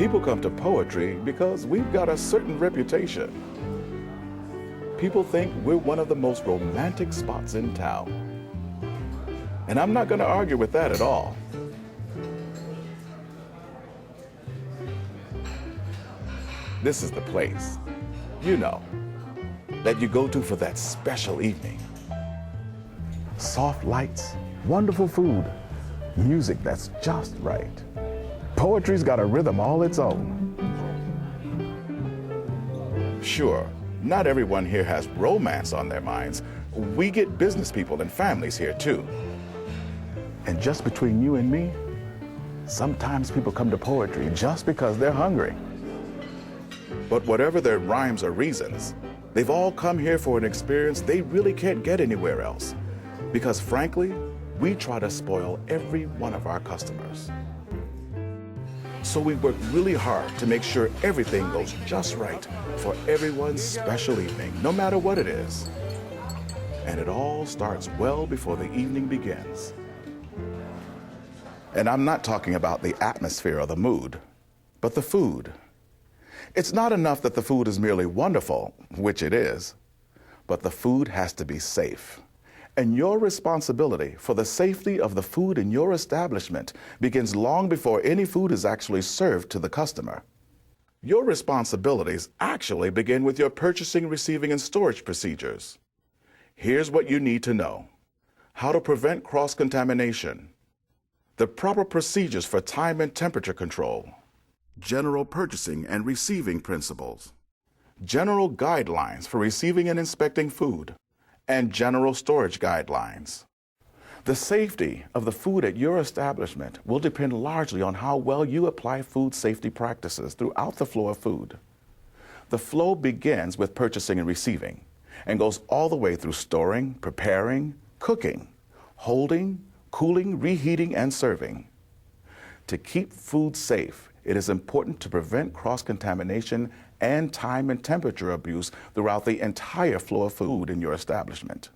People come to poetry because we've got a certain reputation. People think we're one of the most romantic spots in town. And I'm not going to argue with that at all. This is the place, you know, that you go to for that special evening. Soft lights, wonderful food, music that's just right. Poetry's got a rhythm all its own. Sure, not everyone here has romance on their minds. We get business people and families here too. And just between you and me, sometimes people come to poetry just because they're hungry. But whatever their rhymes or reasons, they've all come here for an experience they really can't get anywhere else. Because frankly, we try to spoil every one of our customers. So we work really hard to make sure everything goes just right for everyone's special evening, no matter what it is. And it all starts well before the evening begins. And I'm not talking about the atmosphere or the mood, but the food. It's not enough that the food is merely wonderful, which it is, but the food has to be safe. And your responsibility for the safety of the food in your establishment begins long before any food is actually served to the customer. Your responsibilities actually begin with your purchasing, receiving, and storage procedures. Here's what you need to know: how to prevent cross-contamination, the proper procedures for time and temperature control, general purchasing and receiving principles, general guidelines for receiving and inspecting food, and general storage guidelines. The safety of the food at your establishment will depend largely on how well you apply food safety practices throughout the flow of food. The flow begins with purchasing and receiving and goes all the way through storing, preparing, cooking, holding, cooling, reheating, and serving. To keep food safe, it is important to prevent cross-contamination and time and temperature abuse throughout the entire flow of food in your establishment.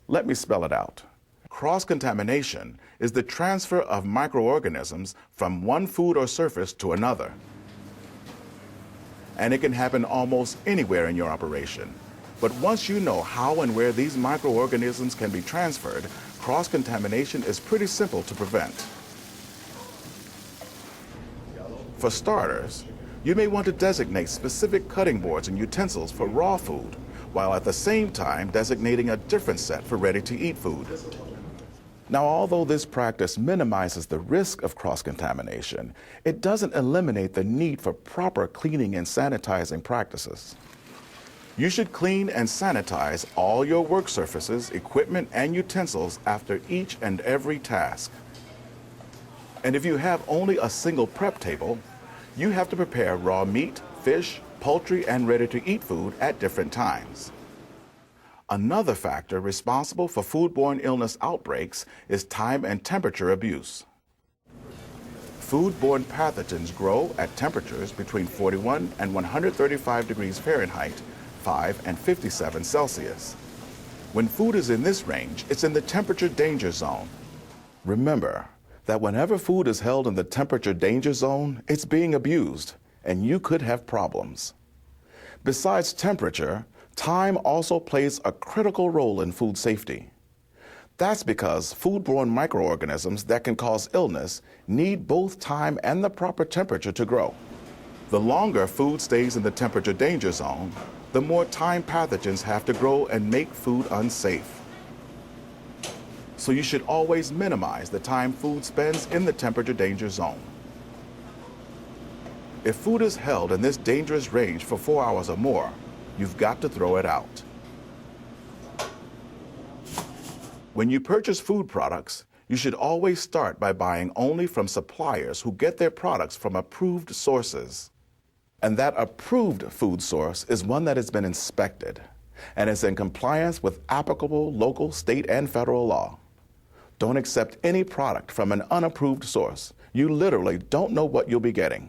Let me spell it out. Cross-contamination is the transfer of microorganisms from one food or surface to another. And it can happen almost anywhere in your operation. But once you know how and where these microorganisms can be transferred, cross-contamination is pretty simple to prevent. For starters, you may want to designate specific cutting boards and utensils for raw food, while at the same time designating a different set for ready-to-eat food. Now, although this practice minimizes the risk of cross-contamination, it doesn't eliminate the need for proper cleaning and sanitizing practices. You should clean and sanitize all your work surfaces, equipment, and utensils after each and every task. And if you have only a single prep table, you have to prepare raw meat, fish, poultry, and ready-to-eat food at different times. Another factor responsible for foodborne illness outbreaks is time and temperature abuse. Foodborne pathogens grow at temperatures between 41 and 135 degrees Fahrenheit, 5 and 57 Celsius. When food is in this range, it's in the temperature danger zone. Remember that whenever food is held in the temperature danger zone, it's being abused, and you could have problems. Besides temperature, time also plays a critical role in food safety. That's because foodborne microorganisms that can cause illness need both time and the proper temperature to grow. The longer food stays in the temperature danger zone, the more time pathogens have to grow and make food unsafe. So you should always minimize the time food spends in the temperature danger zone. If food is held in this dangerous range for 4 hours or more, you've got to throw it out. When you purchase food products, you should always start by buying only from suppliers who get their products from approved sources. And that approved food source is one that has been inspected and is in compliance with applicable local, state, and federal law. Don't accept any product from an unapproved source. You literally don't know what you'll be getting.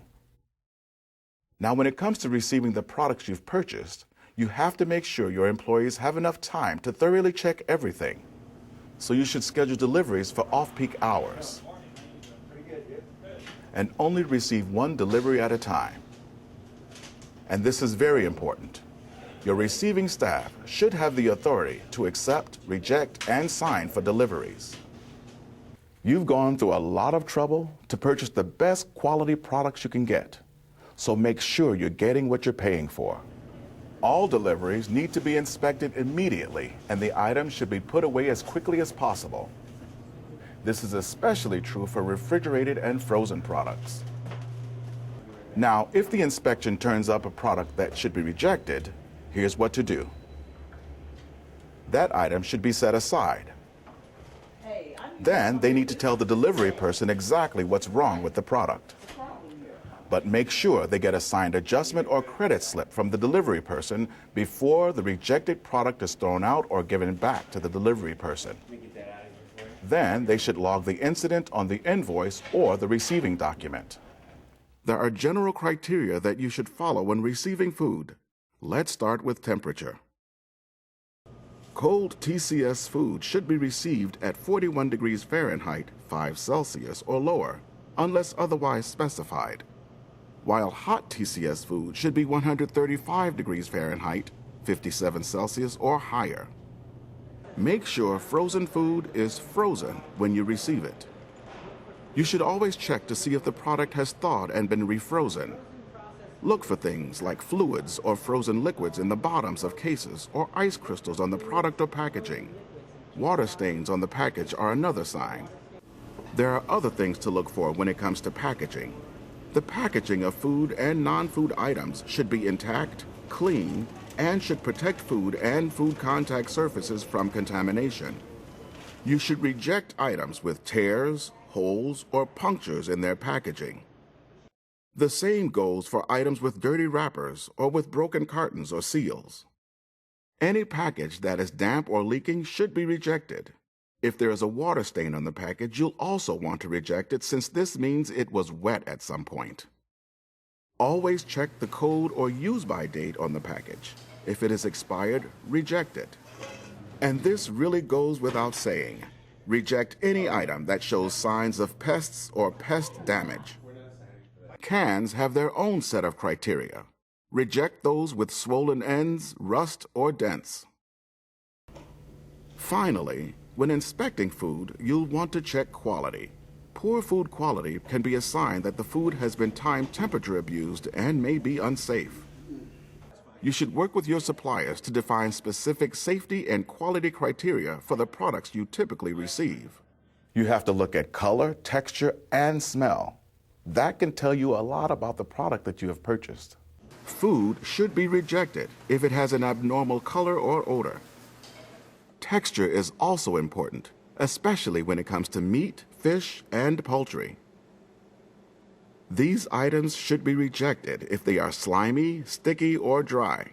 Now, when it comes to receiving the products you've purchased, you have to make sure your employees have enough time to thoroughly check everything. So you should schedule deliveries for off-peak hours. and only receive one delivery at a time. And this is very important. Your receiving staff should have the authority to accept, reject, and sign for deliveries. You've gone through a lot of trouble to purchase the best quality products you can get, so make sure you're getting what you're paying for. All deliveries need to be inspected immediately, and the items should be put away as quickly as possible. This is especially true for refrigerated and frozen products. Now, if the inspection turns up a product that should be rejected, here's what to do. That item should be set aside. Then they need to tell the delivery person exactly what's wrong with the product. But make sure they get a signed adjustment or credit slip from the delivery person before the rejected product is thrown out or given back to the delivery person. Then they should log the incident on the invoice or the receiving document. There are general criteria that you should follow when receiving food. Let's start with temperature. Cold TCS food should be received at 41 degrees Fahrenheit, 5 Celsius or lower, unless otherwise specified, while hot TCS food should be 135 degrees Fahrenheit, 57 Celsius or higher. Make sure frozen food is frozen when you receive it. You should always check to see if the product has thawed and been refrozen. Look for things like fluids or frozen liquids in the bottoms of cases or ice crystals on the product or packaging. Water stains on the package are another sign. There are other things to look for when it comes to packaging. The packaging of food and non-food items should be intact, clean, and should protect food and food contact surfaces from contamination. You should reject items with tears, holes, or punctures in their packaging. The same goes for items with dirty wrappers or with broken cartons or seals. Any package that is damp or leaking should be rejected. If there is a water stain on the package, you'll also want to reject it since this means it was wet at some point. Always check the code or use-by date on the package. If it is expired, reject it. And this really goes without saying. Reject any item that shows signs of pests or pest damage. Cans have their own set of criteria. Reject those with swollen ends, rust, or dents. Finally, when inspecting food, you'll want to check quality. Poor food quality can be a sign that the food has been time temperature abused and may be unsafe. You should work with your suppliers to define specific safety and quality criteria for the products you typically receive. You have to look at color, texture, and smell. That can tell you a lot about the product that you have purchased. Food should be rejected if it has an abnormal color or odor. Texture is also important, especially when it comes to meat, fish, and poultry. These items should be rejected if they are slimy, sticky, or dry.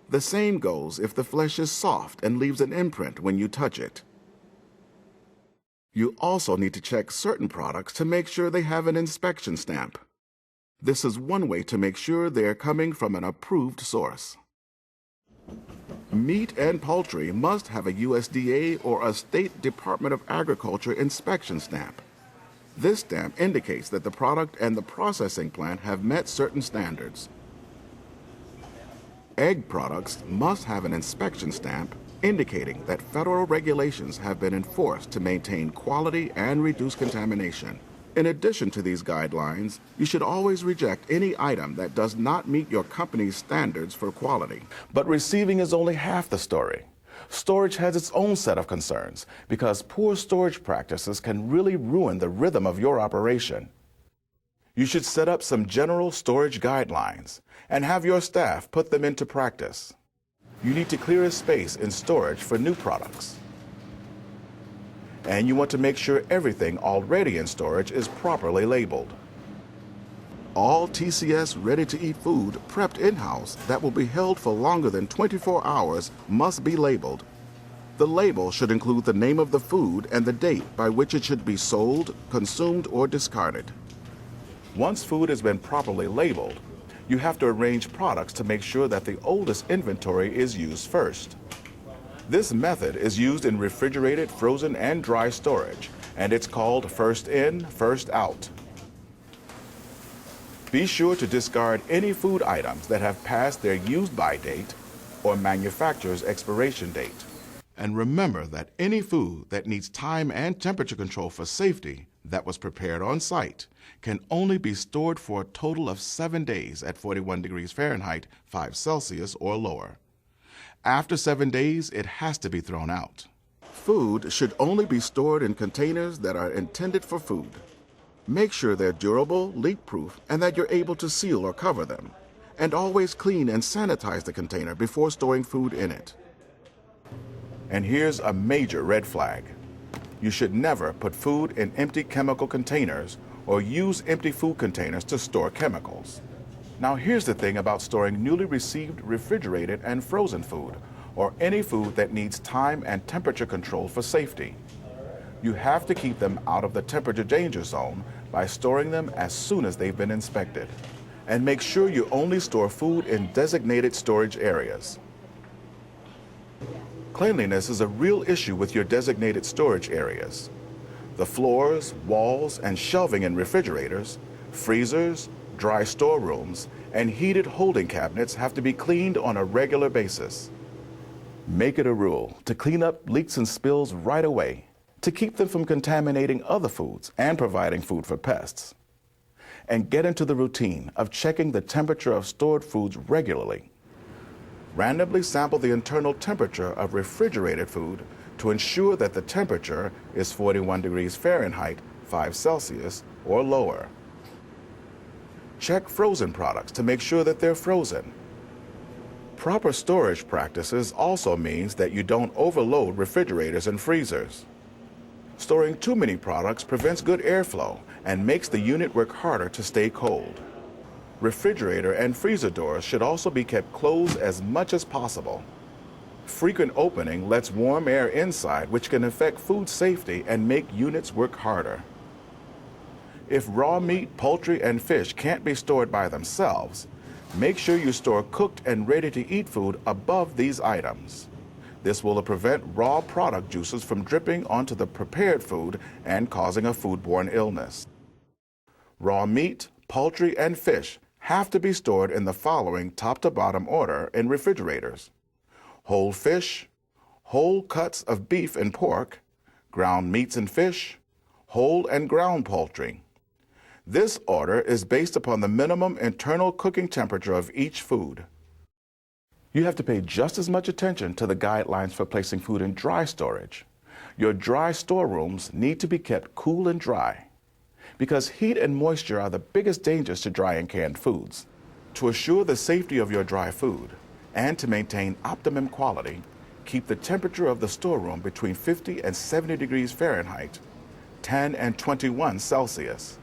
The same goes if the flesh is soft and leaves an imprint when you touch it. You also need to check certain products to make sure they have an inspection stamp. This is one way to make sure they are coming from an approved source. Meat and poultry must have a USDA or a State Department of Agriculture inspection stamp. This stamp indicates that the product and the processing plant have met certain standards. Egg products must have an inspection stamp indicating that federal regulations have been enforced to maintain quality and reduce contamination. In addition to these guidelines, you should always reject any item that does not meet your company's standards for quality. But receiving is only half the story. Storage has its own set of concerns because poor storage practices can really ruin the rhythm of your operation. You should set up some general storage guidelines and have your staff put them into practice. You need to clear a space in storage for new products. And you want to make sure everything already in storage is properly labeled. All TCS ready-to-eat food prepped in-house that will be held for longer than 24 hours must be labeled. The label should include the name of the food and the date by which it should be sold, consumed, or discarded. Once food has been properly labeled, you have to arrange products to make sure that the oldest inventory is used first. This method is used in refrigerated, frozen, and dry storage, and it's called first in, first out. Be sure to discard any food items that have passed their use-by date or manufacturer's expiration date. And remember that any food that needs time and temperature control for safety that was prepared on site can only be stored for a total of 7 days at 41 degrees Fahrenheit, 5 Celsius or lower. After 7 days, it has to be thrown out. Food should only be stored in containers that are intended for food. Make sure they're durable, leak-proof, and that you're able to seal or cover them. And always clean and sanitize the container before storing food in it. And here's a major red flag. You should never put food in empty chemical containers or use empty food containers to store chemicals. Now here's the thing about storing newly received refrigerated and frozen food, or any food that needs time and temperature control for safety. You have to keep them out of the temperature danger zone by storing them as soon as they've been inspected. And make sure you only store food in designated storage areas. Cleanliness is a real issue with your designated storage areas. The floors, walls, and shelving in refrigerators, freezers, dry storerooms, and heated holding cabinets have to be cleaned on a regular basis. Make it a rule to clean up leaks and spills right away to keep them from contaminating other foods and providing food for pests. And get into the routine of checking the temperature of stored foods regularly. Randomly sample the internal temperature of refrigerated food to ensure that the temperature is 41 degrees Fahrenheit, 5 Celsius or lower. Check frozen products to make sure that they're frozen. Proper storage practices also means that you don't overload refrigerators and freezers. Storing too many products prevents good airflow and makes the unit work harder to stay cold. Refrigerator and freezer doors should also be kept closed as much as possible. Frequent opening lets warm air inside, which can affect food safety and make units work harder. If raw meat, poultry, and fish can't be stored by themselves, make sure you store cooked and ready-to-eat food above these items. This will prevent raw product juices from dripping onto the prepared food and causing a foodborne illness. Raw meat, poultry, and fish have to be stored in the following top-to-bottom order in refrigerators: whole fish, whole cuts of beef and pork, ground meats and fish, whole and ground poultry. This order is based upon the minimum internal cooking temperature of each food. You have to pay just as much attention to the guidelines for placing food in dry storage. Your dry storerooms need to be kept cool and dry, because heat and moisture are the biggest dangers to dry and canned foods. To assure the safety of your dry food and to maintain optimum quality, keep the temperature of the storeroom between 50 and 70 degrees Fahrenheit, 10 and 21 Celsius.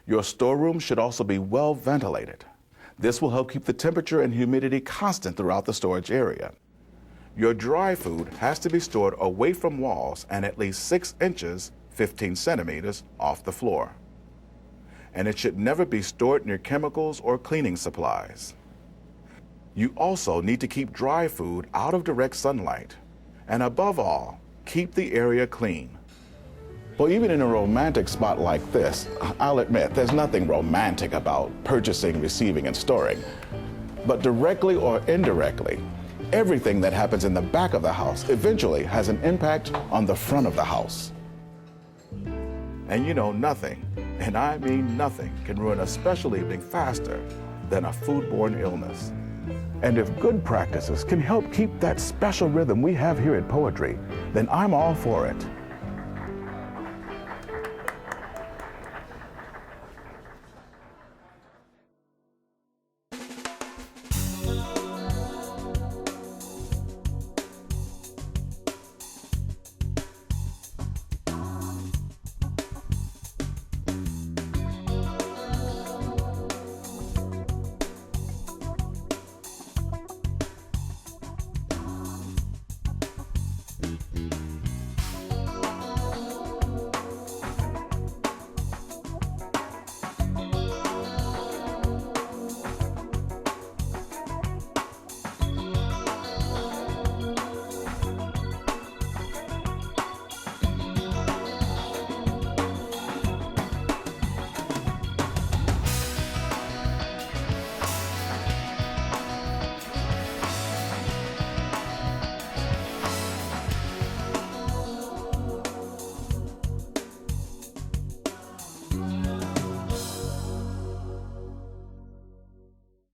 Your storeroom should also be well ventilated. This will help keep the temperature and humidity constant throughout the storage area. Your dry food has to be stored away from walls and at least 6 inches, 15 centimeters, off the floor. And it should never be stored near chemicals or cleaning supplies. You also need to keep dry food out of direct sunlight. And above all, keep the area clean. Well, even in a romantic spot like this, I'll admit there's nothing romantic about purchasing, receiving, and storing. But directly or indirectly, everything that happens in the back of the house eventually has an impact on the front of the house. And you know, nothing, and I mean nothing, can ruin a special evening faster than a foodborne illness. And if good practices can help keep that special rhythm we have here at Poetry, then I'm all for it.